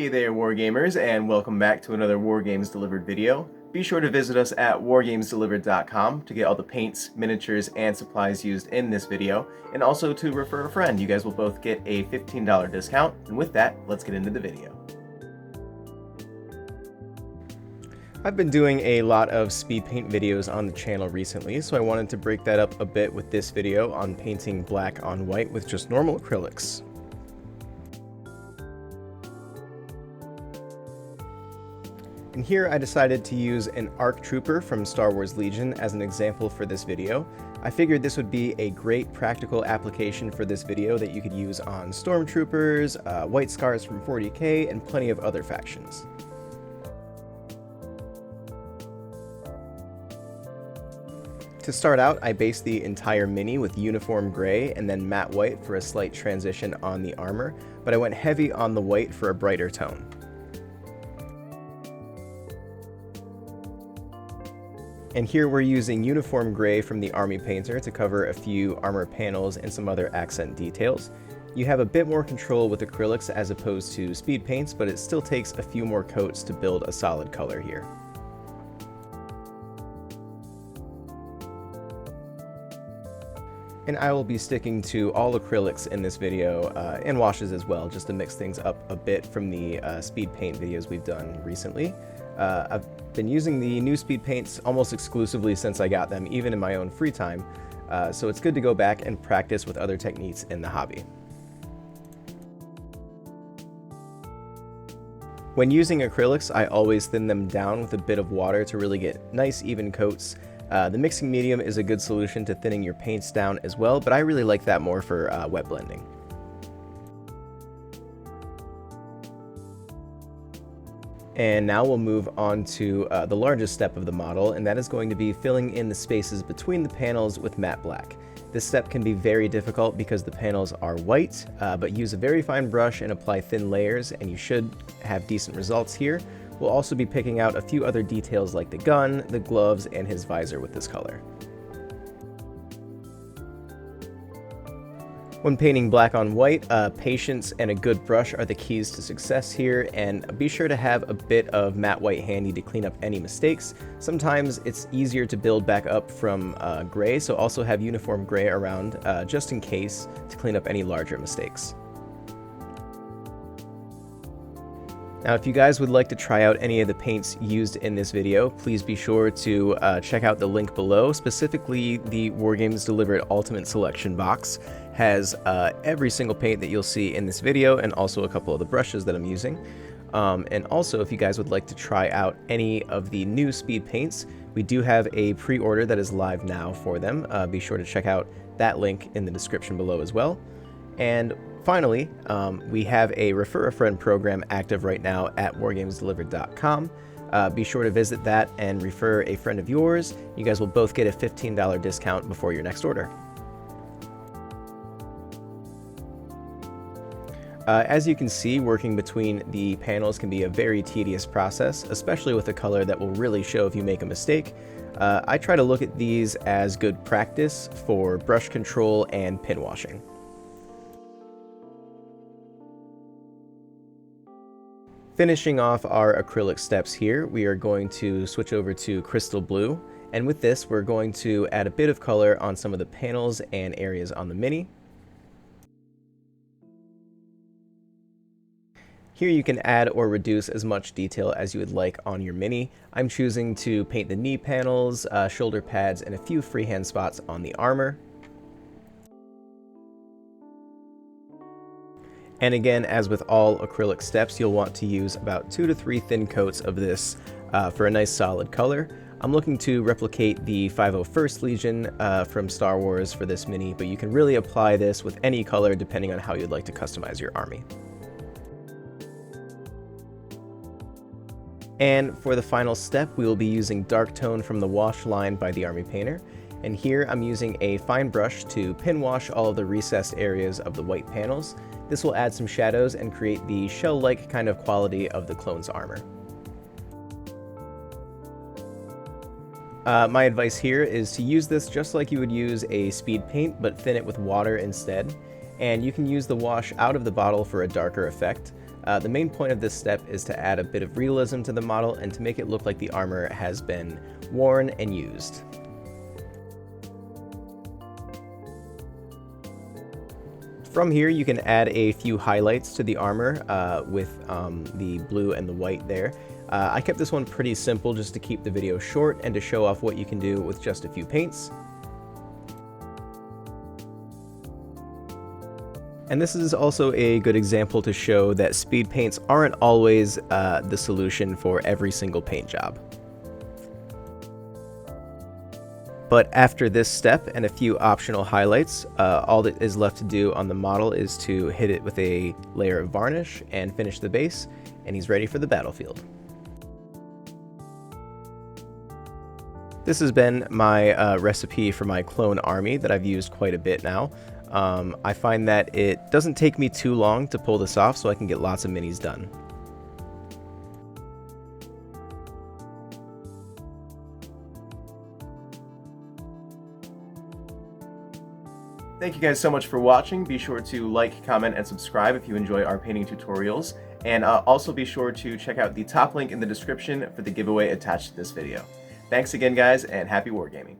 Hey there, Wargamers, and welcome back to another Wargames Delivered video. Be sure to visit us at wargamesdelivered.com to get all the paints, miniatures, and supplies used in this video, and also to refer a friend. You guys will both get a $15 discount, and with that, let's get into the video. I've been doing a lot of speed paint videos on the channel recently, so I wanted to break that up a bit with this video on painting black on white with just normal acrylics. And here I decided to use an ARC Trooper from Star Wars Legion as an example for this video. I figured this would be a great practical application for this video that you could use on Stormtroopers, White Scars from 40k, and plenty of other factions. To start out, I based the entire mini with uniform gray and then matte white for a slight transition on the armor, but I went heavy on the white for a brighter tone. And here we're using uniform gray from the Army Painter to cover a few armor panels and some other accent details. You have a bit more control with acrylics as opposed to speed paints, but it still takes a few more coats to build a solid color here. And I will be sticking to all acrylics in this video, and washes as well, just to mix things up a bit from the speed paint videos we've done recently. I've been using the new speed paints almost exclusively since I got them, even in my own free time, so it's good to go back and practice with other techniques in the hobby. When using acrylics, I always thin them down with a bit of water to really get nice even coats. The mixing medium is a good solution to thinning your paints down as well, but I really like that more for wet blending. And now we'll move on to the largest step of the model, and that is going to be filling in the spaces between the panels with matte black. This step can be very difficult because the panels are white, but use a very fine brush and apply thin layers, and you should have decent results here. We'll also be picking out a few other details like the gun, the gloves, and his visor with this color. When painting black on white, patience and a good brush are the keys to success here, and be sure to have a bit of matte white handy to clean up any mistakes. Sometimes it's easier to build back up from gray, so also have uniform gray around just in case to clean up any larger mistakes. Now, if you guys would like to try out any of the paints used in this video, please be sure to check out the link below. Specifically, the Wargames Delivered Ultimate Selection box has every single paint that you'll see in this video, and also a couple of the brushes that I'm using. And also, if you guys would like to try out any of the new speed paints, we do have a pre-order that is live now for them. Be sure to check out that link in the description below as well. And finally, we have a Refer a Friend program active right now at wargamesdelivered.com. Be sure to visit that and refer a friend of yours. You guys will both get a $15 discount before your next order. As you can see, working between the panels can be a very tedious process, especially with a color that will really show if you make a mistake. I try to look at these as good practice for brush control and pin washing. Finishing off our acrylic steps here, we are going to switch over to crystal blue, and with this we're going to add a bit of color on some of the panels and areas on the mini. Here you can add or reduce as much detail as you would like on your mini. I'm choosing to paint the knee panels, shoulder pads, and a few freehand spots on the armor. And again, as with all acrylic steps, you'll want to use about 2 to 3 thin coats of this for a nice solid color. I'm looking to replicate the 501st Legion from Star Wars for this mini, but you can really apply this with any color depending on how you'd like to customize your army. And for the final step, we will be using dark tone from the wash line by the Army Painter. And here I'm using a fine brush to pin wash all of the recessed areas of the white panels. This will add some shadows and create the shell-like kind of quality of the clone's armor. My advice here is to use this just like you would use a speed paint, but thin it with water instead. And you can use the wash out of the bottle for a darker effect. The main point of this step is to add a bit of realism to the model and to make it look like the armor has been worn and used. From here, you can add a few highlights to the armor with the blue and the white there. I kept this one pretty simple just to keep the video short and to show off what you can do with just a few paints. And this is also a good example to show that speed paints aren't always the solution for every single paint job. But after this step and a few optional highlights, all that is left to do on the model is to hit it with a layer of varnish and finish the base, and he's ready for the battlefield. This has been my recipe for my clone army that I've used quite a bit now. I find that it doesn't take me too long to pull this off, so I can get lots of minis done. Thank you guys so much for watching. Be sure to like, comment, and subscribe if you enjoy our painting tutorials. And also be sure to check out the top link in the description for the giveaway attached to this video. Thanks again, guys, and happy wargaming.